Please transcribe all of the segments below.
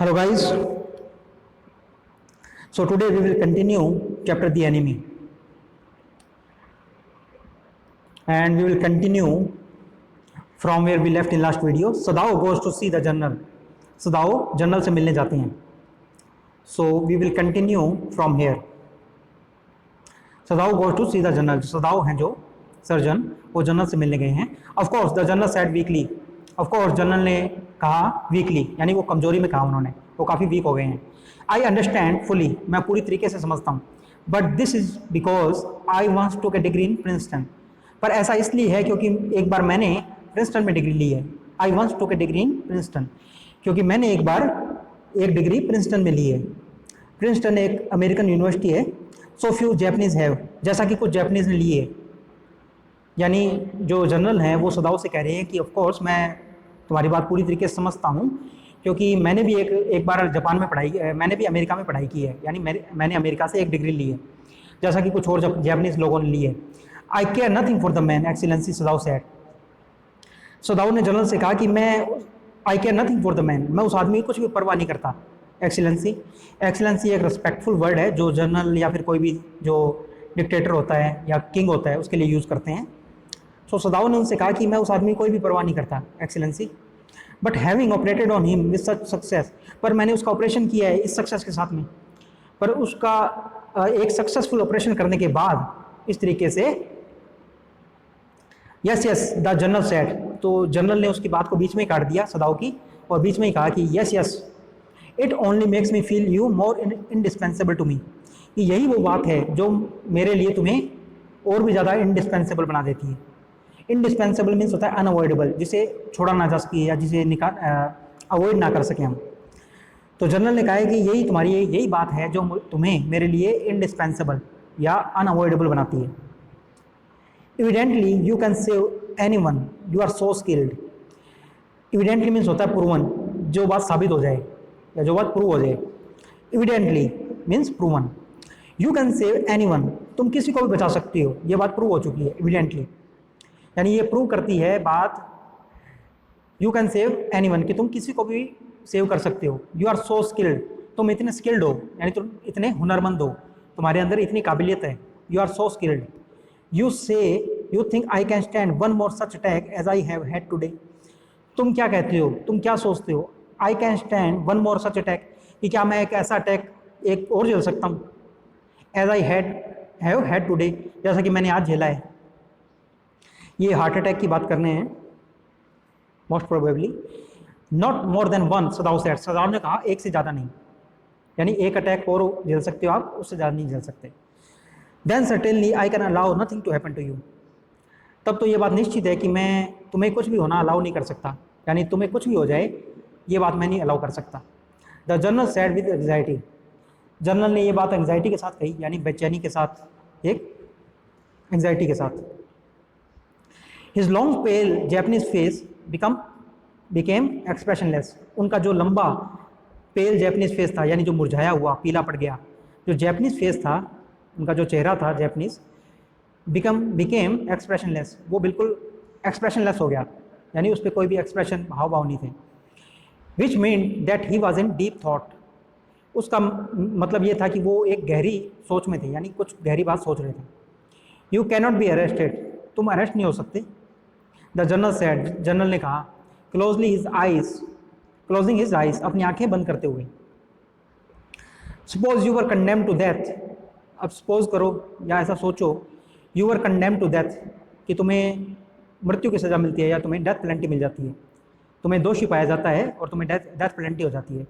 Hello guys, so today we will continue chapter The Enemy and we will continue from where we left in last video. Sadao goes to see the general. Sadao general से मिलने जाते हैं. So we will continue from here. Sadao goes to see the general. Sadao हैं जो surgeon वो general से मिलने गए हैं. Of course the general said weakly. Of course general ने कहा वीकली, यानी वो कमजोरी में कहा उन्होंने, वो काफ़ी वीक हो गए हैं. आई अंडरस्टैंड फुली, मैं पूरी तरीके से समझता हूँ. But this is because I wants to get degree in Princeton. पर ऐसा इसलिए है क्योंकि एक बार मैंने प्रिंसटन में डिग्री ली है. I wants to get degree in Princeton, क्योंकि मैंने एक बार एक डिग्री प्रिंसटन में ली है. प्रिंसटन एक अमेरिकन यूनिवर्सिटी है. सो फ्यू जैपनीज हैव, जैसा कि कुछ जैपनीज ने लिए. यानी जो जनरल हैं वो सदाओ से कह रहे हैं कि ऑफ कोर्स मैं तुम्हारी बात पूरी तरीके से समझता हूँ, क्योंकि मैंने भी एक बार जापान में पढ़ाई, मैंने भी अमेरिका में पढ़ाई की है. यानी मैंने अमेरिका से एक डिग्री ली है, जैसा कि कुछ और जापानीज लोगों ने ली है. I care nothing for the man, excellency, Sadao said. Sadao ने जनरल से कहा कि मैं I care nothing for the man, मैं उस आदमी की कुछ भी परवाह नहीं करता. एक्सीलेंसी, एक्सीलेंसी एक रिस्पेक्टफुल वर्ड है जो जनरल या फिर कोई भी जो डिक्टेटर होता है या किंग होता है उसके लिए यूज़ करते हैं. सो सदाओ ने उनसे कहा कि मैं उस आदमी की कोई भी परवाह नहीं करता, excellency. But having operated on him with such success, पर मैंने उसका ऑपरेशन किया है इस सक्सेस के साथ में. पर उसका एक सक्सेसफुल ऑपरेशन करने के बाद इस तरीके से yes yes the general said, तो जनरल ने उसकी बात को बीच में ही काट दिया सदाओ की, और बीच में ही कहा कि yes yes it only makes me feel you more indispensable to me, कि यही वो बात है जो मेरे लिए तुम्हें और भी ज़्यादा इंडिस्पेंसेबल बना देती है. इंडिस्पेंसेबल मीन्स होता है अनअवॉइडेबल, जिसे छोड़ा ना जा सके या जिसे अवॉइड ना कर सकें हम. तो जनरल ने कहा है कि यही बात है जो तुम्हें मेरे लिए इंडिस्पेंसेबल या अनअवॉइडेबल बनाती है. Evidently you can save anyone, you are so skilled. Evidently means होता है प्रूवन, जो बात साबित हो जाए या जो बात प्रूव हो जाए. Evidently means proven. You can save anyone, तुम किसी को भी बचा सकती हो, ये बात प्रूव हो चुकी है एविडेंटली. यानी ये प्रूव करती है बात यू कैन सेव एनीवन, कि तुम किसी को भी सेव कर सकते हो. यू आर सो स्किल्ड, तुम इतने स्किल्ड हो, यानी तुम इतने हुनरमंद हो, तुम्हारे अंदर इतनी काबिलियत है. You are so skilled. You say you think I can stand one more such attack as I have had today. तुम क्या कहते हो, तुम क्या सोचते हो, I can stand one more such attack, कि क्या मैं एक ऐसा अटैक एक और झेल सकता हूँ. As I have had today, जैसा कि मैंने आज झेला है. ये हार्ट अटैक की बात करने हैं most probably. Not more than one, Sadao said, Sadao ने कहा एक से ज़्यादा नहीं, यानी एक अटैक और झेल सकते हो आप, उससे ज़्यादा नहीं झेल सकते. Then certainly I can allow nothing to happen to you, तब तो ये बात निश्चित है कि मैं तुम्हें कुछ भी होना अलाउ नहीं कर सकता, यानी तुम्हें कुछ भी हो जाए ये बात मैं नहीं अलाउ कर सकता. The general sad with anxiety, general ने ये बात एंग्जाइटी के साथ कही, यानी बेचैनी के साथ, एक एंग्जाइटी के साथ. His long pale Japanese face became expressionless. उनका जो लंबा पेल जैपनीज फेस था, यानी जो मुरझाया हुआ पीला पड़ गया, जो जैपनीज फेस था, उनका जो चेहरा था जैपनीज, became expressionless, वो बिल्कुल एक्सप्रेशनलेस हो गया, यानी उस पर कोई भी एक्सप्रेशन भाव नहीं थे. Which meant that he was in deep thought. उसका मतलब ये था कि वो एक गहरी सोच में थे, यानी कुछ गहरी बात सोच रहे थे. You cannot be arrested, तुम अरेस्ट नहीं हो सकते. द जनरल सेड, जनरल ने कहा, क्लोजिंग हिज आइज, अपनी आंखें बंद करते हुए. Suppose you were condemned to death, अब सपोज करो या ऐसा सोचो, you were condemned to death, कि तुम्हें मृत्यु की सज़ा मिलती है या तुम्हें डेथ पेनल्टी मिल जाती है, तुम्हें दोषी पाया जाता है और तुम्हें डेथ पेनल्टी हो जाती है.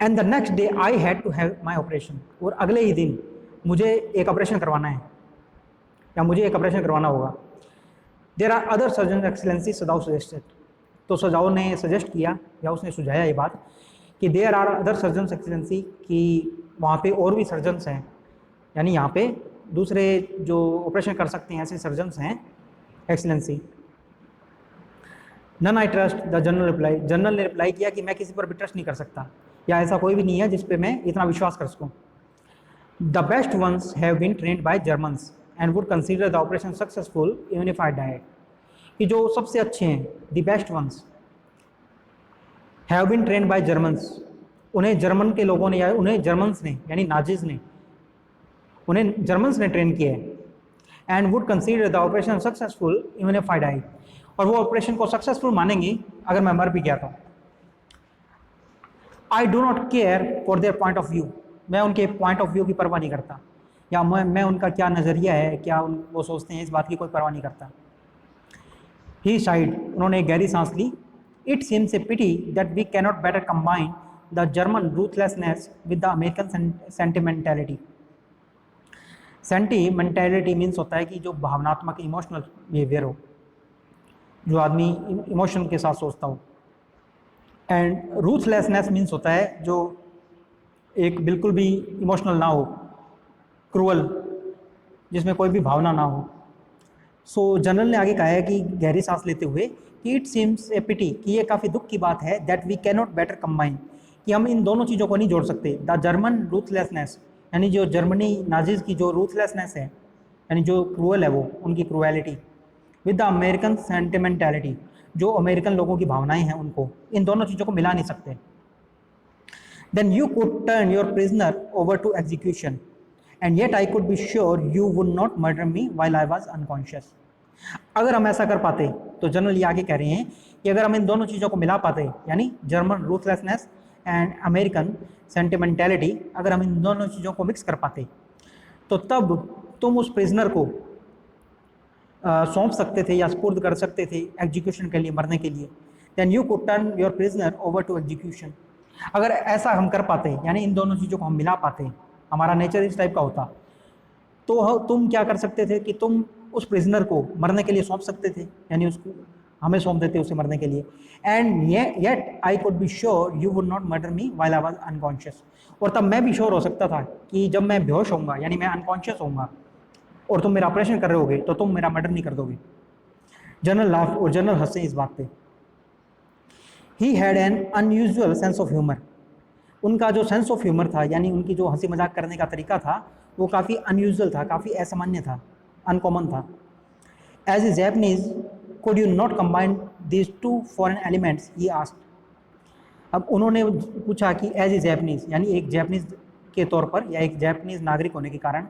And the next day I had to have my operation, और अगले ही दिन मुझे एक ऑपरेशन करवाना है या मुझे एक ऑपरेशन करवाना होगा. There are other surgeon excellency, Sadao suggested, तो सदाओ ने सजेस्ट किया या उसने सुझाया ये बात कि there are other surgeon excellency, कि वहाँ पे और भी सर्जन्स हैं, यानी यहाँ पे दूसरे जो ऑपरेशन कर सकते हैं ऐसे सर्जन्स हैं excellency. None I trust, the general reply, general ने रिप्लाई किया कि मैं किसी पर भी ट्रस्ट नहीं कर सकता, या ऐसा कोई भी नहीं है जिस पे मैं इतना विश्वास कर सकूँ. The best ones have been trained by Germans and would consider the operation successful even if I died, कि जो सबसे अच्छे हैं, the best ones have been trained by Germans, उन्हें जर्मन के लोगों ने या उन्हें जर्मन्स ने यानी नाजिज ने, उन्हें जर्मन्स ने ट्रेन किया है। And would consider the operation successful even if I die, और वो ऑपरेशन को सक्सेसफुल मानेंगी अगर मैं मर भी गया तो। I do not care for their point of view, मैं उनके पॉइंट ऑफ व्यू की परवाह नहीं करता, या मैं उनका क्या नज़रिया है, क्या वो सोचते हैं, इस बात की कोई परवाह नहीं करता। ही साइड, उन्होंने एक गहरी सांस ली। It seems a pity that we cannot better combine the German ruthlessness with the American sentimentality. Sentimentality means होता है कि जो भावनात्मक इमोशनल बिहेवियर हो, जो आदमी इमोशन के साथ सोचता हो। एंड रूथलेसनेस मीन्स होता है जो एक बिल्कुल भी इमोशनल ना हो, क्रूअल, जिसमें कोई भी भावना ना हो। सो जनरल ने आगे कहा है कि गहरी सांस लेते हुए कि इट सीम्स ए पिटी, कि ये काफ़ी दुख की बात है, that we can not better combine, कि हम इन दोनों चीज़ों को नहीं जोड़ सकते। द जर्मन रूथलेसनेस, यानी जो जर्मनी नाजिज की जो रूथलेसनेस है, यानी जो क्रूअल है वो, उनकी क्रूएलिटी, विद द अमेरिकन सेंटिमेंटैलिटी, जो अमेरिकन लोगों की भावनाएं हैं, उनको, इन दोनों चीज़ों को मिला नहीं सकते। Then you could turn your prisoner over to execution and yet I could be sure you would not murder me while I was unconscious. अगर हम ऐसा कर पाते, तो जनरल ये आगे कह रहे हैं कि अगर हम इन दोनों चीज़ों को मिला पाते, यानी German ruthlessness and American sentimentality, अगर हम इन दोनों चीज़ों को मिक्स कर पाते, तो तब तुम उस प्रिजनर को सौंप सकते थे या स्पुर्द कर सकते थे एग्जीक्यूशन के लिए, मरने के लिए। Then you could turn your prisoner over to execution. अगर ऐसा हम कर पाते, यानी इन दोनों चीज़ों को हम मिला पाते, हमारा नेचर इस टाइप का होता, तो तुम क्या कर सकते थे कि तुम उस प्रिजनर को मरने के लिए सौंप सकते थे, यानी उसको हमें सौंप देते उसे मरने के लिए। And yet I could be sure you would not murder me while I was unconscious, और तब मैं भी श्योर हो सकता था कि जब मैं बेहोश होऊंगा, यानी मैं अनकॉन्शियस होऊंगा, और तुम मेरा ऑपरेशन कर रहे होगे, तो तुम मेरा मर्डर नहीं कर दोगे। जनरल लाफ, और जनरल हंसे इस बात पे। He had an unusual sense of humour, उनका जो सेंस ऑफ ह्यूमर था, यानी उनकी जो हंसी मजाक करने का तरीका था, वो काफ़ी अनयूजुअल था, काफ़ी असामान्य था, अनकॉमन था। As a Japanese could you not combine these two foreign elements, he asked. अब उन्होंने पूछा कि एज ए जैपनीज, यानी एक जैपनीज के तौर पर, या एक जैपनीज नागरिक होने के कारण,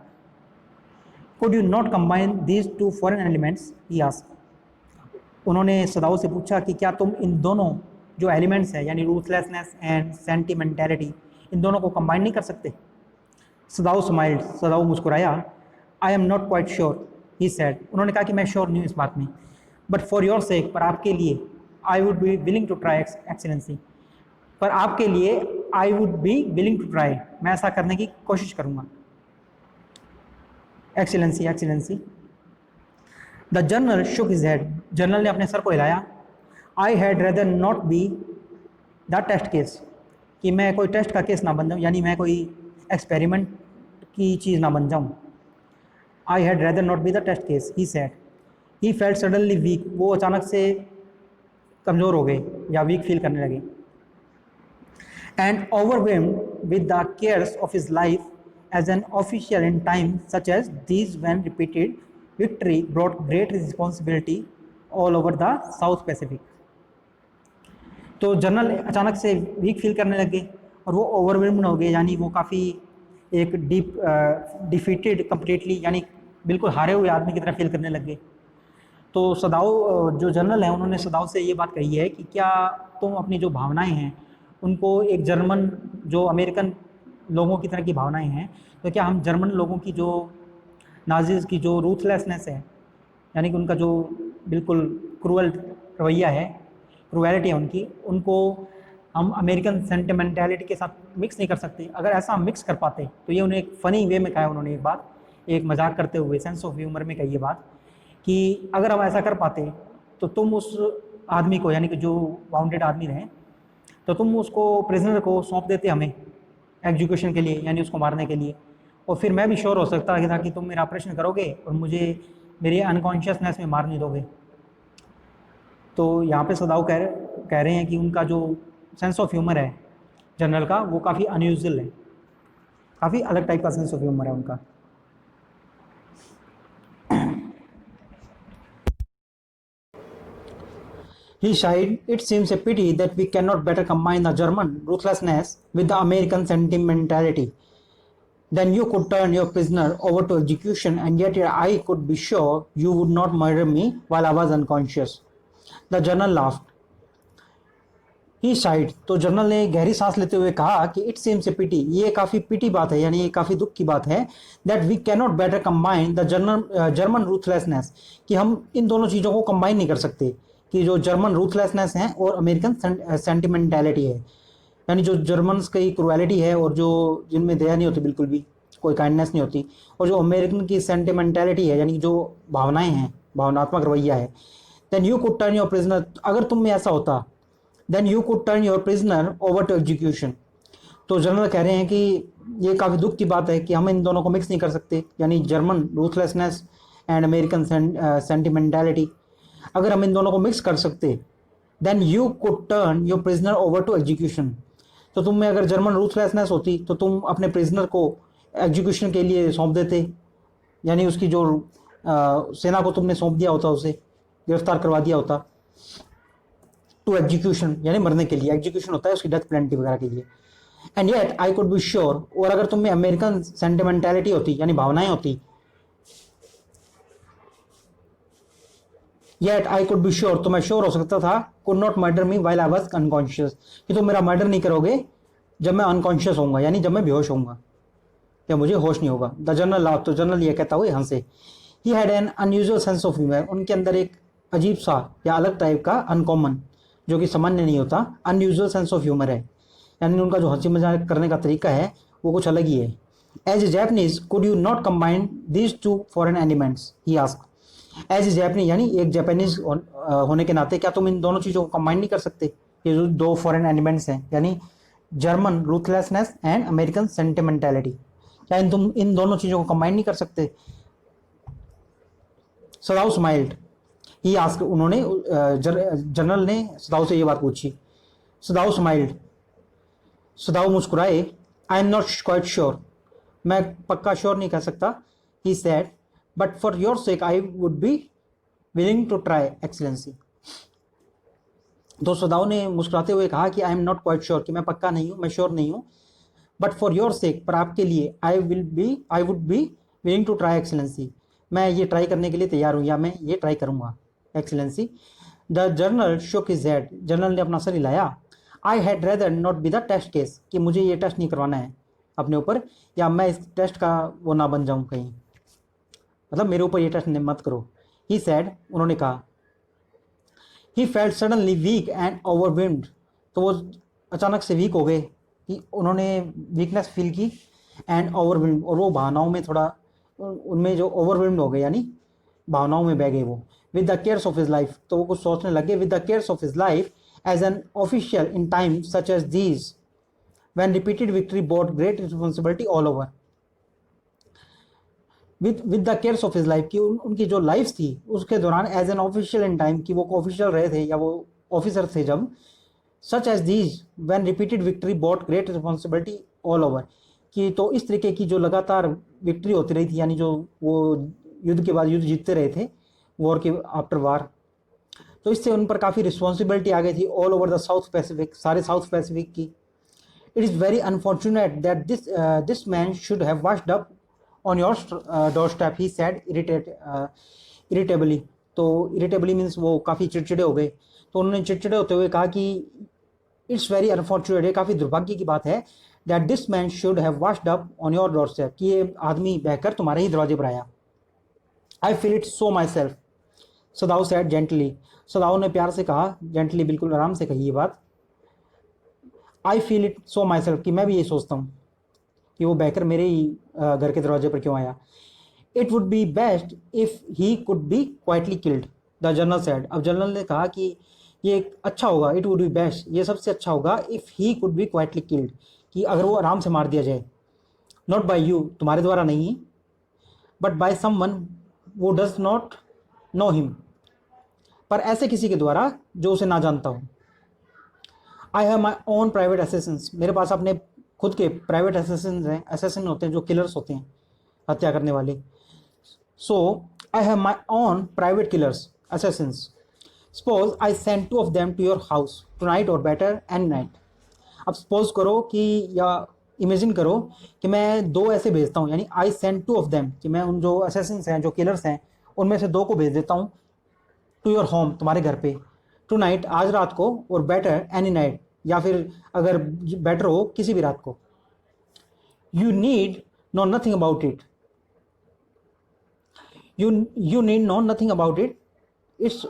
could you not combine these two foreign elements, he asked. उन्होंने सदाओ से पूछा कि क्या तुम इन दोनों जो एलिमेंट्स हैं, यानी रूथलेसनेस एंड सेंटिमेंटैलिटी, इन दोनों को कंबाइन नहीं कर सकते। सदाओ स्माइल्ड, सदाओ मुस्कुराया। आई am not quite sure, he said, उन्होंने कहा कि मैं श्योर नहीं हूँ इस बात में, बट फॉर योर सेक, पर आपके लिए, I would be willing to try excellency, पर आपके लिए I would be willing to try, मैं ऐसा करने की कोशिश करूँगा। Excellency, excellency. The general shook his head, general ने अपने सर को हिलाया। I had rather not be the test case, कि मैं कोई टेस्ट का केस ना बन जाऊँ, यानी मैं कोई एक्सपेरिमेंट की चीज़ ना बन जाऊँ। I had rather not be the test case, he said. He felt suddenly weak, वो अचानक से कमज़ोर हो गए या वीक फील करने लगे। And overwhelmed with the cares of his life as an official in time such as these when repeated victory brought great responsibility all over the South Pacific. तो जनरल अचानक से वीक फील करने लगे और वो overwhelmed हो गए, यानी वो काफ़ी एक डिफीटेड कम्प्लीटली, यानी बिल्कुल हारे हुए आदमी की तरह फील करने लग गए। तो सदाओ जो जनरल है, उन्होंने सदाओ से ये बात कही है कि क्या तुम अपनी जो भावनाएं हैं, उनको एक जर्मन, जो अमेरिकन लोगों की तरह की भावनाएं हैं, तो क्या हम जर्मन लोगों की जो नाजिज़ की जो रूथलेसनेस है, यानी कि उनका जो बिल्कुल क्रूअल रवैया है, क्रूएलिटी है उनकी, उनको हम अमेरिकन सेंटिमेंटैलिटी के साथ मिक्स नहीं कर सकते। अगर ऐसा हम मिक्स कर पाते, तो ये उन्हें एक फ़नी वे में कहा है उन्होंने, एक बात, एक मजाक करते हुए, सेंस ऑफ ह्यूमर में कही ये बात, कि अगर हम ऐसा कर पाते, तो तुम उस आदमी को, यानी कि जो वाउंडेड आदमी रहे, तो तुम उसको, प्रिजनर को सौंप देते हमें एग्जीक्यूशन के लिए, यानी उसको मारने के लिए, और फिर मैं भी श्योर हो सकता था कि तुम मेरा ऑपरेशन करोगे और मुझे मेरी अनकॉन्शियसनेस में मार नहीं दोगे। तो यहाँ पे सदाओ कह रहे हैं कि उनका जो सेंस ऑफ ह्यूमर है जनरल का, वो काफ़ी अनयूजुअल है, काफ़ी अलग टाइप का सेंस ऑफ ह्यूमर है उनका। He sighed, it seems a pity that we cannot better combine the German ruthlessness with the American sentimentality. Then you could turn your prisoner over to execution, and yet I could be sure you would not murder me while I was unconscious. The general laughed. He side, तो general ने गहरी सांस लेते हुए कहा कि it seems a पिटी, ये काफ़ी पिटी बात है, यानी ये काफ़ी दुख की बात है, that we can not better combine the German ruthlessness, कि हम इन दोनों चीज़ों को कंबाइन नहीं कर सकते, कि जो जर्मन रूथलेसनेस है और अमेरिकन सेंटिमेंटैलिटी है, यानी जो जर्मन्स की क्रुएलिटी है और जो जिनमें दया नहीं होती, बिल्कुल भी कोई काइंडनेस नहीं होती, और जो अमेरिकन की सेंटिमेंटैलिटी है, यानी जो भावनाएं हैं, भावनात्मक रवैया है, then you could turn your prisoner, अगर तुम में ऐसा होता, then you could turn your prisoner over to execution. तो जनरल कह रहे हैं कि ये काफ़ी दुख की बात है कि हम इन दोनों को मिक्स नहीं कर सकते, यानी German ruthlessness and American sentimentality, अगर हम इन दोनों को मिक्स कर सकते, then you could turn your prisoner over to execution, तो तुम में अगर जर्मन रूथलेसनेस होती तो तुम अपने प्रिजनर को एग्जीक्यूशन के लिए सौंप देते, यानी उसकी जो सेना को तुमने सौंप दिया होता, उसे गिरफ्तार करवा दिया होता टू एग्जीक्यूशन, यानी मरने के लिए, एग्जीक्यूशन होता है उसकी डेथ पेनल्टी वगैरह के लिए। And yet I could be sure, और अगर तुम में अमेरिकन सेंटिमेंटैलिटी होती, यानी भावनाएं होती, yet I could be sure, तो मैं श्योर हो सकता था, could not murder me while I was unconscious, कि तुम मेरा मर्डर नहीं करोगे जब मैं अनकॉन्शियस होऊंगा, यानी जब मैं बेहोश होऊंगा या मुझे होश नहीं होगा। द जनरल लाफ, तो जनरल ये कहता हुए हंसे। He had an unusual sense of humour, उनके अंदर एक अजीब सा या अलग टाइप का, अनकॉमन जो कि सामान्य नहीं होता, अनयूजुअल सेंस ऑफ ह्यूमर है, यानी उनका जो हंसी मजाक करने का तरीका है वो कुछ अलग ही है। As a Japanese could you not combine these two foreign elements, he asked. As a Japanese, यानी एक जापानीज होने के नाते क्या तुम इन दोनों चीज़ों को कंबाइन नहीं कर सकते, ये जो दो फॉरेन एलिमेंट्स हैं, यानी जर्मन रूथलेसनेस एंड अमेरिकन सेंटिमेंटैलिटी, क्या तुम इन दोनों चीज़ों को कंबाइन नहीं कर सकते? सदाउ स्माइल्ड, ही आस्क, उन्होंने जनरल ने सदाउ से ये बात पूछी। सदाउ स्माइल्ड, सदाउ मुस्कुराए। I am not quite sure, मैं पक्का श्योर नहीं कह सकता। He said, but for your sake I would be willing to try excellency. तो सदाउ ने मुस्कुराते हुए कहा कि I am not quite sure, कि मैं पक्का नहीं हूँ, मैं श्योर नहीं हूँ, बट फॉर योर सेक, पर आपके लिए, I would be willing to try excellency, मैं ये ट्राई करने के लिए तैयार हूँ, या मैं ये ट्राई करूँगा excellency. The general shook his head, general ने अपना सर हिलाया। I had rather not be the test case, कि मुझे ये टेस्ट नहीं करवाना है अपने ऊपर, या मैं इस टेस्ट का वो ना बन जाऊँ कहीं, मतलब मेरे ऊपर ये टेस्ट मत करो। ही सैड, उन्होंने कहा। He felt suddenly weak and overwhelmed, तो वो अचानक से वीक हो गए, कि उन्होंने वीकनेस फील की, एंड ओवरवेल्म्ड, और वो भावनाओं में थोड़ा, उनमें जो ओवरवेल्म्ड हो गए, यानी भावनाओं में बह गए वो। With the cares of his life, तो वो कुछ सोचने लगे। With the cares of his life as an official in time such as these when repeated victory bought great responsibility all over. With the cares of his life, की उनकी जो life थी उसके दौरान, as an official in time, कि वो official रहे थे या वो ऑफिसर थे जब, such as these when repeated victory bought great responsibility all over, कि तो इस तरीके की जो लगातार विक्ट्री होती रही थी, यानी जो वो युद्ध के बाद युद्ध जीतते रहे थे, वॉर के आफ्टर वार, तो इससे उन पर काफ़ी रिस्पॉन्सिबिलिटी आ गई थी all over the South Pacific, सारे साउथ पैसिफिक की। It is very unfortunate that this man should have washed up on your doorstep, he said irritably, तो इरिटेबली मीन्स वो काफ़ी चिड़चिड़े हो गए, तो उन्होंने चिड़चिड़े होते हुए कहा कि इट्स वेरी अनफॉर्चुनेट, ये काफ़ी दुर्भाग्य की बात है, that this man should have washed up on your doorstep, कि ये आदमी बहकर तुम्हारे ही दरवाजे पर आया। I feel it so myself, Sadao said gently, Sadao ने प्यार से कहा, जेंटली बिल्कुल आराम से कही ये बात। आई feel it so my self, कि मैं भी ये सोचता हूँ कि वो बहकर मेरे ही घर के दरवाजे पर क्यों आया। It would be best if he could be quietly killed, the general sad, अब जनरल ने कहा कि ये अच्छा होगा, इट वुड बी बेस्ट, ये सबसे अच्छा होगा, if he could be quietly killed, कि अगर वो आराम से मार दिया जाए, नॉट बाय यू, तुम्हारे द्वारा नहीं, बट बाय समवन वो डज नॉट नो हिम, पर ऐसे किसी के द्वारा जो उसे ना जानता हो। आई have my own private Assassin's, मेरे पास अपने खुद के प्राइवेट असेसिन्स हैं, असेसिन होते हैं जो किलर्स होते हैं, हत्या करने वाले। So I have my own private killers assassins, suppose I send two of them to your house tonight और बेटर एनी नाइट। अब सपोज करो कि, या इमेजिन करो कि मैं दो ऐसे भेजता हूँ, यानी आई सेंड टू ऑफ देम, कि मैं उन जो असेसिन्स हैं, जो किलर्स हैं, उनमें से दो को भेज देता हूँ टू योर होम, तुम्हारे घर पे, टू नाइट, आज रात को, और बेटर एनी नाइट, या फिर अगर बेटर हो किसी भी रात को। You need know nothing about it, you need know nothing about it, it's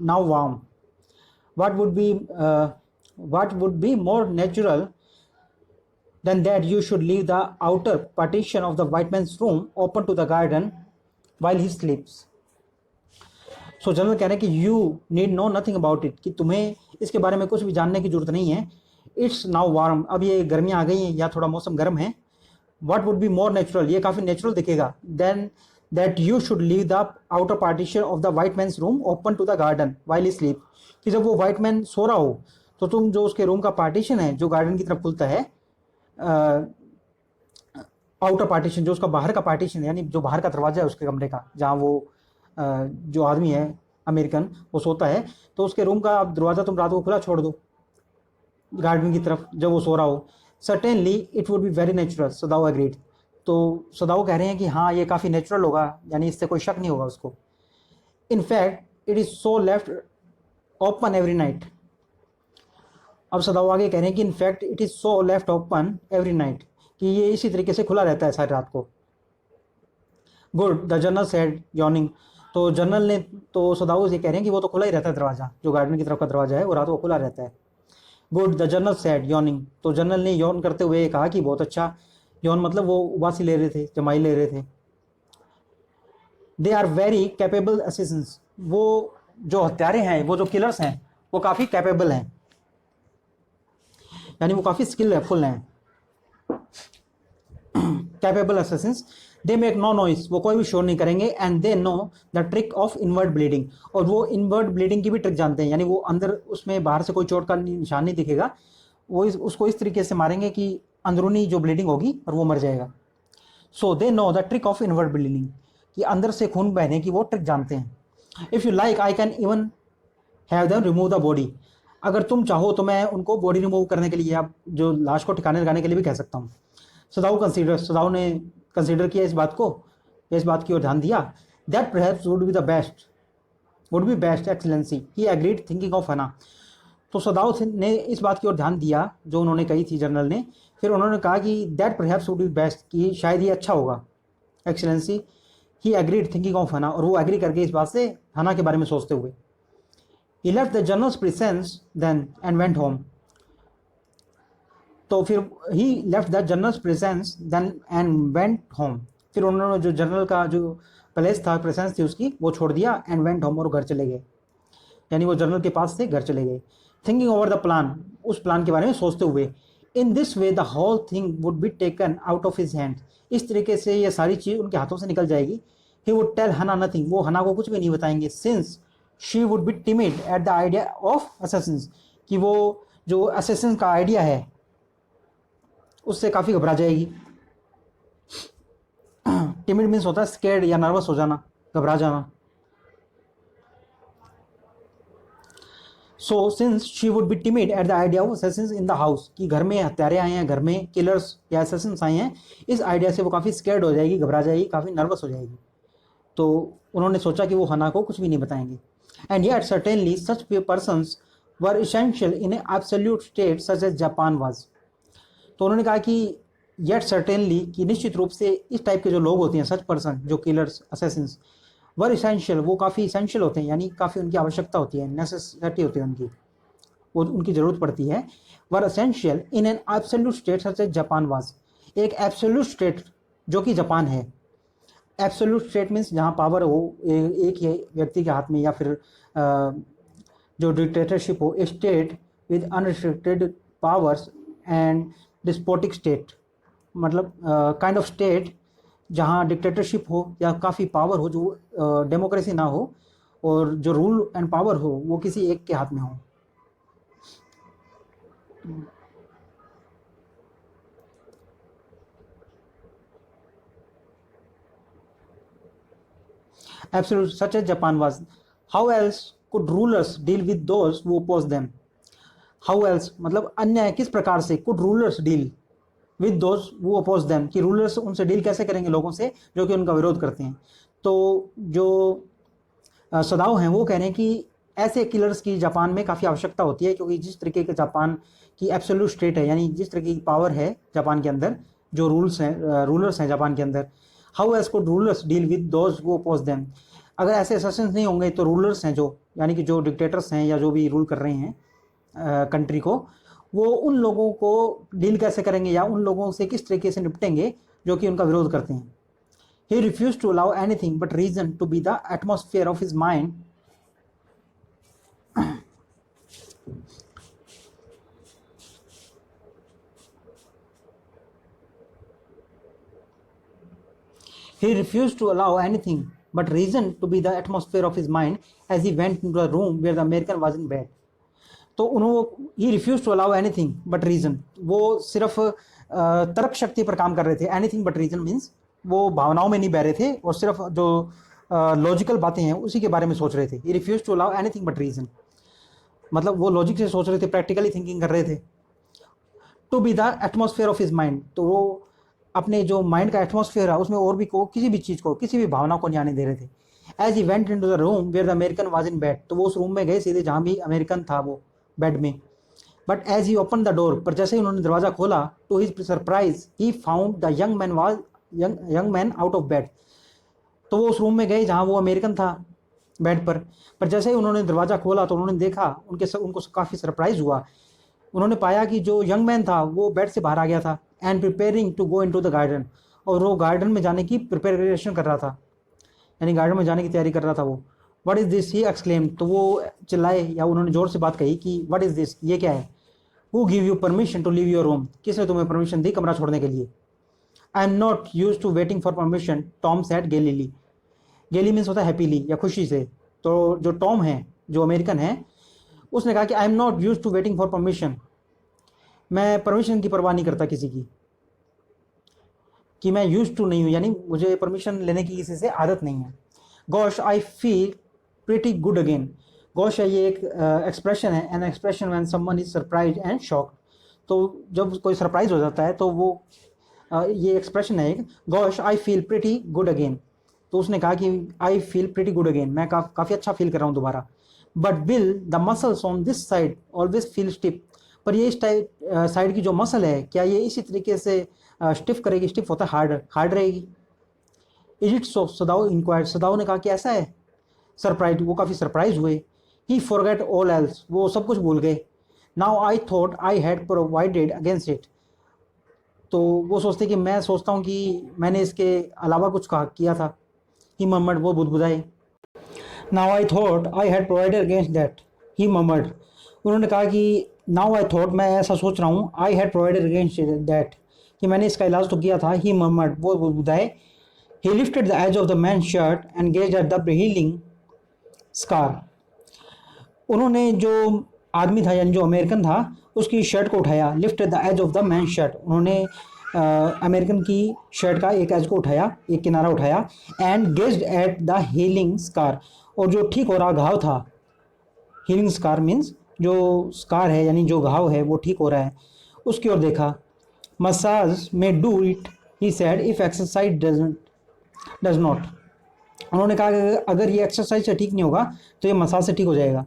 now warm. what would be uh, what would be more natural than that you should leave the outer partition of the white man's room open to the garden while he sleeps. So general कह रहे हैं कि you need know nothing about it, कि तुम्हें इसके बारे में कुछ भी जानने की जरूरत नहीं है। इट्स नाउ वार्म, अब ये गर्मियाँ आ गई हैं या थोड़ा मौसम गर्म है। What would be more natural, ये काफ़ी नेचुरल दिखेगा, then that you should leave the outer partition of the white man's room open to the garden while he sleep, कि जब वो वाइट मैन सो रहा हो तो तुम जो उसके रूम का पार्टीशन है जो गार्डन की तरफ खुलता है, आउटर पार्टीशन जो उसका बाहर का पार्टीशन है, यानी जो बाहर का दरवाजा है उसके कमरे का, जहाँ वो जो आदमी है अमेरिकन वो सोता है, तो उसके रूम का दरवाज़ा तुम रात को खुला छोड़ दो गार्डन की तरफ जब वो सो रहा हो। Certainly it would be very natural, Sadao agreed. तो सदाओ कह रहे हैं कि हाँ ये काफ़ी नेचुरल होगा, यानी इससे कोई शक नहीं होगा उसको। In fact it is so left open every night. अब सदाओ आगे कह रहे हैं कि in fact it is so left open every night, कि ये इसी तरीके से खुला रहता है सारी रात को। Good, the general said yawning. तो जनरल ने, तो सदाऊ से कह रहे हैं कि वो तो खुला ही रहता है दरवाज़ा, जो गार्डन की तरफ का दरवाज़ा है वो रात को खुला रहता है। Good, the general said yawning. तो जनरल ने यौन करते हुए कहा कि बहुत अच्छा। यौन मतलब वो उबासी ले रहे थे, जमाई ले रहे थे। They are very capable assistants, वो जो हत्यारे हैं, वो जो किलर्स हैं, वो काफ़ी कैपेबल हैं, यानी वो काफ़ी स्किलफुल हैं। Capable assassins, they make no noise, वो कोई भी शोर नहीं करेंगे। And they know the trick of invert bleeding, और वो इनवर्ट ब्लीडिंग की भी ट्रिक जानते हैं, यानी वो अंदर उसमें बाहर से कोई चोट का निशान नहीं दिखेगा, वो उसको इस तरीके से मारेंगे कि अंदरूनी जो ब्लीडिंग होगी और वो मर जाएगा। So they know the trick of invert bleeding, कि अंदर से खून बहने की वो ट्रिक जानते हैं। If you like I can even have them remove the body, अगर तुम चाहो तो मैं उनको बॉडी रिमूव करने के लिए, या जो लाश को ठिकाने लगाने के लिए भी कह सकता हूँ। सदाऊ ने कंसीडर किया इस बात को, इस बात की ओर ध्यान दिया। That perhaps would be best excellency, he agreed thinking of हना। तो सदाऊ ने इस बात की ओर ध्यान दिया जो उन्होंने कही थी जनरल ने। फिर उन्होंने कहा कि that perhaps would be best, कि शायद ये अच्छा होगा, excellency. He agreed thinking of हना, और वो एग्री करके इस बात से हना के बारे में सोचते हुए। He left the general's presence then and went home. तो फिर he left the general's presence then and went home, फिर उन्होंने जो जनरल का जो प्लेस था, प्रेजेंस थी उसकी, वो छोड़ दिया। एंड वेंट होम, और घर चले गए, यानी वो जनरल के पास से घर चले गए। थिंकिंग ओवर द प्लान, उस प्लान के बारे में सोचते हुए। In this way the whole thing would be taken out of his hand, इस तरीके से ये सारी चीज़ उनके हाथों से निकल जाएगी। ही वुड टेल हना नथिंग, वो हना को कुछ भी नहीं बताएंगे। Since she would be timid at the idea of Assassin's, कि वो जो असेसिन का आइडिया है उससे काफ़ी घबरा जाएगी। टिमिड मीन्स होता है स्केर्ड या नर्वस हो जाना, घबरा जाना। So since she would be timid at the idea of Assassin's in the house, कि घर में हत्यारे आए हैं, घर में किलर्स या असैसिन्स आए हैं, इस आइडिया से वो काफ़ी स्केर्ड हो जाएगी, घबरा जाएगी, काफ़ी नर्वस हो जाएगी। तो उन्होंने सोचा कि वो हना को कुछ भी नहीं बताएंगे। And yet certainly such persons were essential in a absolute state such as Japan was. तो उन्होंने कहा कि येट सर्टेनली, कि निश्चित रूप से इस टाइप के जो लोग होते हैं, सच पर्सन, जो किलर्स असैसिन्स, वर इसेंशियल, वो काफ़ी इसेंशियल होते हैं, यानी काफ़ी उनकी आवश्यकता होती है, नेसेसिटी होती है उनकी, वो उनकी ज़रूरत पड़ती है। Were essential in an absolute state such as Japan was, एक एब्सोल्यूट स्टेट जो कि जापान है। एब्सोल्यूट स्टेट मीन्स जहाँ पावर हो एक ही व्यक्ति के हाथ में, या फिर जो डिक्टेटरशिप हो, a state with unrestricted powers and despotic state, मतलब काइंड ऑफ स्टेट जहाँ डिक्टेटरशिप हो या काफ़ी पावर हो, जो डेमोक्रेसी ना हो, और जो रूल एंड पावर हो वो किसी एक के हाथ में हो। Absolute such as Japan was, how else could rulers deal with those who oppose them. How else मतलब अन्य किस प्रकार से, could rulers deal with those who oppose them, कि रूलर्स उनसे डील कैसे करेंगे लोगों से जो कि उनका विरोध करते हैं। तो जो सदाओ हैं वो कह रहे हैं कि ऐसे किलर्स की जापान में काफ़ी आवश्यकता होती है, क्योंकि जिस तरीके के जापान की एब्सोल्यूट स्टेट है, यानी जिस तरीके की पावर है जापान के अंदर, जो रूलर्स हैं जापान के अंदर, how as could rulers deal with those who oppose them. अगर ऐसे असैसिन्स नहीं होंगे तो रूलर्स हैं जो, यानी कि जो डिक्टेटर्स हैं या जो भी रूल कर रहे हैं कंट्री को, वो उन लोगों को डील कैसे करेंगे या उन लोगों से किस तरीके से निपटेंगे जो कि उनका विरोध करते हैं। He refused to allow anything but reason to be the atmosphere of his mind. He refused to allow anything but reason to be the atmosphere of his mind as he went into the room where the American was in bed. तो उन्होंने he refuse to allow anything but reason, वो सिर्फ तर्क शक्ति पर काम कर रहे थे। एनीथिंग बट रीजन मीन्स वो भावनाओं में नहीं बह रहे थे और सिर्फ जो लॉजिकल बातें हैं उसी के बारे में सोच रहे थे। He refuse to allow anything but reason मतलब वो लॉजिक से सोच रहे थे, प्रैक्टिकली थिंकिंग कर रहे थे। To be the atmosphere of his mind, तो वो अपने जो माइंड का एटमॉस्फेयर है उसमें और भी को किसी भी चीज़ को, किसी भी भावना को नहीं आने दे रहे थे। As he went into the room where the American was in bed, तो वो उस रूम में गए सीधे जहाँ भी अमेरिकन था वो बेड में। But as he open the door, पर जैसे ही उन्होंने दरवाज़ा खोला, to his surprise he found the young man out of bed. तो वो उस रूम में गए जहाँ वो अमेरिकन था बेड पर जैसे ही उन्होंने दरवाज़ा खोला तो उन्होंने देखा, उनको काफ़ी सरप्राइज हुआ। उन्होंने पाया कि जो यंग मैन था वो बेड से बाहर आ गया था। And preparing to go into the garden, और वो गार्डन में जाने की प्रिपरेशन कर रहा था, यानी गार्डन में जाने की तैयारी कर रहा था वो। What is this, he exclaim, तो वो चिल्लाए या उन्होंने ज़ोर से बात कही कि व्हाट इज़ दिस, ये क्या है। Who give you permission to leave your room, किसने तुम्हें परमिशन दी कमरा छोड़ने के लिए। I am not use to waiting for permission, Tom said gaily. Gaily means होता है हैप्पीली या खुशी से। तो जो टॉम है जो अमेरिकन है उसने कहा कि I am not use to waiting for permission, मैं परमिशन की परवाह नहीं करता किसी की, कि मैं यूज टू नहीं हूँ, यानी मुझे परमिशन लेने की किसी से आदत नहीं है। Gosh I feel pretty good again, gosh है ये एक एक्सप्रेशन है, an expression when someone is surprise and shock. तो जब कोई सरप्राइज हो जाता है तो वो ये एक्सप्रेशन है एक, gosh I feel pretty good again. तो उसने कहा कि I feel pretty good again, मैं काफ़ी अच्छा फील कर रहा हूँ दोबारा। But bill the muscles on this side always feel stiff, पर ये इस साइड की जो मसल है क्या ये इसी तरीके से स्टिफ करेगी, स्टिफ होता है हार्ड रहेगी। Is it so, Sadao inquired, Sadao ने कहा कि ऐसा है। सरप्राइज, वो काफ़ी सरप्राइज हुए। ही फॉरगेट ऑल एल्स, वो सब कुछ भूल गए। Now I thought I had provided against it, तो वो सोचते कि मैं सोचता हूँ कि मैंने इसके अलावा कुछ किया था। ही मर्मर्ड, वो बुदबुदाए। Now I thought I had provided against that, he murmured, उन्होंने कहा कि नाउ आई थॉट, मैं ऐसा सोच रहा हूँ, आई हैड प्रोवाइडेड अगेंस्ट दैट, कि मैंने इसका इलाज तो किया था। ही मर्मर्ड, वो बुदबुदाए। He lifted the edge of the man shirt and gazed at the healing scar, उन्होंने जो आदमी था यानी जो अमेरिकन था उसकी शर्ट को उठाया। Lifted the edge of the man shirt, उन्होंने अमेरिकन की शर्ट का एक एज को उठाया, एक किनारा उठाया। And gazed at the healing scar, और जो ठीक हो रहा घाव था, हीलिंग स्कार मीन्स जो स्कार है यानी जो घाव है वो ठीक हो रहा है, उसकी ओर देखा। मसाज में do it, he said, if exercise does not, उन्होंने कहा कि अगर ये एक्सरसाइज से ठीक नहीं होगा तो ये मसाज से ठीक हो जाएगा।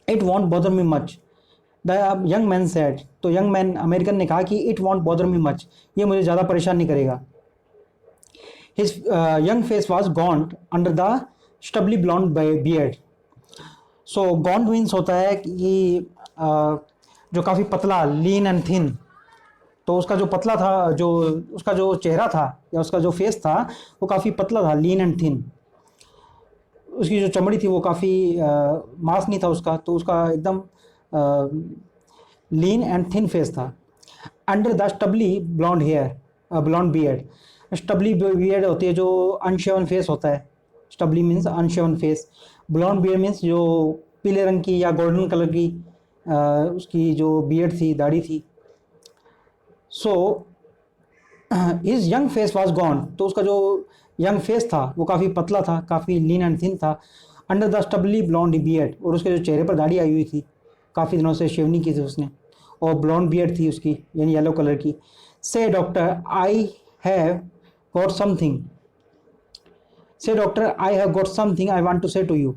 It won't bother me much, the young man said, तो यंग मैन अमेरिकन ने कहा कि it won't bother me much, ये मुझे ज़्यादा परेशान नहीं करेगा। His young face was gaunt under the stubbly blond beard, so gaunt means होता है कि जो काफ़ी पतला, लीन एंड थिन, तो उसका जो पतला था, जो उसका जो चेहरा था या उसका जो फेस था वो काफ़ी पतला था, लीन एंड थिन। उसकी जो चमड़ी थी वो काफ़ी मांस नहीं था उसका, तो उसका एकदम लीन एंड थिन फेस था। Under the stubbly blond hair, blond beard, stubbly beard होती है जो अनशेवन फेस होता है, stubbly means unshaven face, blond beard means जो पीले रंग की या गोल्डन कलर की उसकी जो बियर्ड थी, दाढ़ी थी। So his young face was gone, तो उसका जो यंग फेस था वो काफ़ी पतला था, काफ़ी लीन एंड थिन था। Under the stubbly blond beard, और उसके जो चेहरे पर दाढ़ी आई हुई थी, काफ़ी दिनों से शेव नहीं की थी उसने, और ब्लॉन्ड बियर्ड थी उसकी, यानी येलो कलर की। Say doctor I have got something, say doctor I have got something I want to say to you.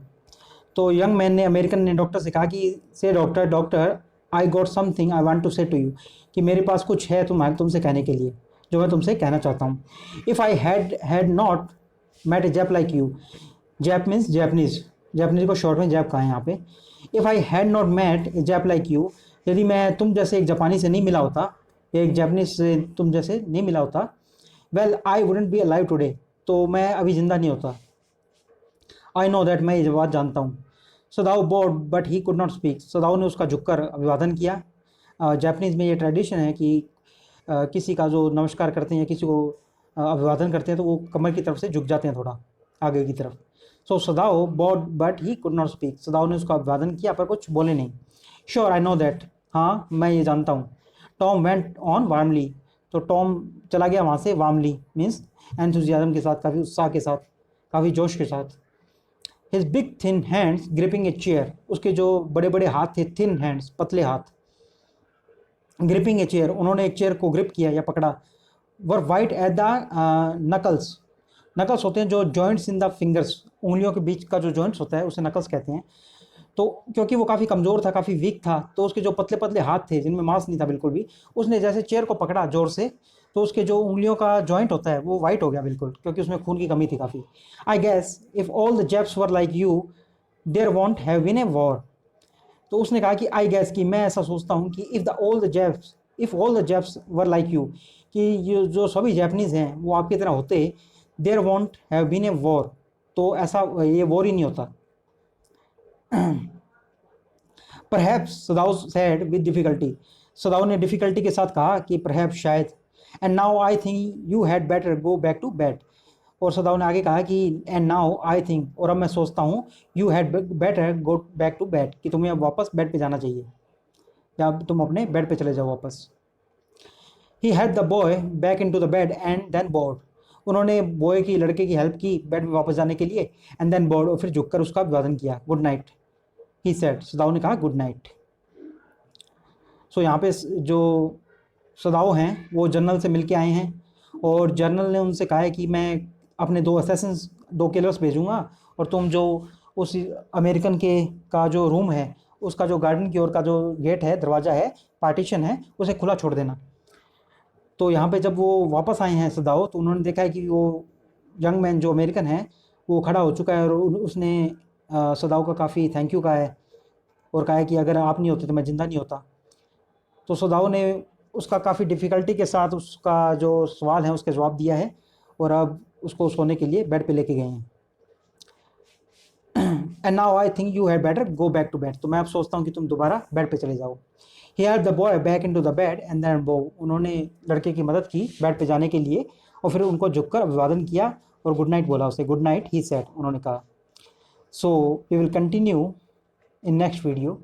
तो यंग मैन ने, अमेरिकन ने डॉक्टर से कहा कि say doctor, doctor I got something I want to say to you, कि मेरे पास कुछ है तुमसे कहने के लिए, जो मैं तुमसे कहना चाहता हूँ। If I had not met a Jap like you, Jap means Japanese, Japanese को शॉर्ट में जैप कहा है यहाँ पे। If I had not met a Jap like you, यदि मैं तुम जैसे एक जापानी से नहीं मिला होता, एक जापानीज से तुम जैसे नहीं मिला होता, well I wouldn't be alive today, तो मैं अभी ज़िंदा नहीं होता। आई नो दैट, मैं ये बात जानता हूँ। Sadao bowed but he could not speak, Sadao ने उसका झुककर अभिवादन किया। जापानीज़ में ये ट्रेडिशन है कि किसी का जो नमस्कार करते हैं या किसी को अभिवादन करते हैं तो वो कमर की तरफ से झुक जाते हैं थोड़ा आगे की तरफ। So Sadao bowed but he could not speak, Sadao ने उसका अभिवादन किया पर कुछ बोले नहीं। श्योर आई नो दैट, हाँ मैं ये जानता हूँ। टॉम वेंट ऑन वार्मली, तो टॉम चला गया वहाँ से, वार्मली मीन्स एंथुजियाज्म के साथ, काफ़ी उत्साह के साथ, काफ़ी जोश के साथ। His big thin hands gripping a chair, उसके जो बड़े बड़े हाथ थे, थिन हैंड्स पतले हाथ, ग्रिपिंग ए चेयर, उन्होंने एक चेयर को ग्रिप किया या पकड़ा। Were white at the knuckles, knuckles होते हैं जो जॉइंट्स इन द फिंगर्स, उंगलियों के बीच का जो जॉइंट्स होता है उसे नकल्स कहते हैं। तो क्योंकि वो काफ़ी कमज़ोर था, काफ़ी वीक था, तो उसके जो पतले पतले हाथ थे जिनमें मांस नहीं था बिल्कुल भी, उसने जैसे चेयर को पकड़ा ज़ोर से, तो उसके जो उंगलियों का जॉइंट होता है वो वाइट हो गया बिल्कुल, क्योंकि उसमें खून की कमी थी काफ़ी। I guess if all the Japs were like you there won't have been a war, तो उसने कहा कि आई गैस, कि मैं ऐसा सोचता हूँ कि if all the Japs were like you, कि ये जो सभी जैपनीज़ हैं वो आपकी तरह होते, there won't have been a war, तो ऐसा ये वॉर ही नहीं होता। Perhaps, Sadao said with difficulty, Sadao ने डिफ़िकल्टी के साथ कहा कि परहैप्स शायद। And now I think you had better go back to bed, और सदाओ ने आगे कहा कि एंड नाउ आई थिंक, और अब मैं सोचता हूँ, you had better go back to bed, कि तुम्हें अब वापस बेड पे जाना चाहिए, या तुम अपने बेड पे चले जाओ वापस। He had the boy back into the bed and then board, उन्होंने बॉय की, लड़के की हेल्प की बेड में वापस जाने के लिए, एंड देन बोर्ड, और फिर झुककर उसका अभिवादन किया। Good night he said, Sadao ने कहा गुड नाइट। सो यहाँ पे जो सदाओ हैं वो जनरल से मिल के आए हैं, और जनरल ने उनसे कहा है कि मैं अपने 2 असैसिन्स, 2 किलर्स भेजूँगा, और तुम जो उस अमेरिकन के का जो रूम है उसका जो गार्डन की ओर का जो गेट है, दरवाज़ा है, पार्टीशन है, उसे खुला छोड़ देना। तो यहाँ पे जब वो वापस आए हैं सदाओ, तो उन्होंने देखा है कि वो यंग मैन जो अमेरिकन है वो खड़ा हो चुका है, और उसने सदाओ का काफ़ी थैंक यू कहा है, और कहा है कि अगर आप नहीं होते तो मैं ज़िंदा नहीं होता। तो सदाओ ने उसका काफ़ी डिफ़िकल्टी के साथ उसका जो सवाल है उसके जवाब दिया है, और अब उसको सोने के लिए बेड पे लेके गए हैं। And now I think you had better go back to bed, तो मैं अब सोचता हूँ कि तुम दोबारा बेड पे चले जाओ। He had the boy back into the bed and then bow, उन्होंने लड़के की मदद की बेड पे जाने के लिए, और फिर उनको झुककर अभिवादन किया और गुड नाइट बोला उसे। गुड नाइट ही सेड, उन्होंने कहा। So we will continue in next video.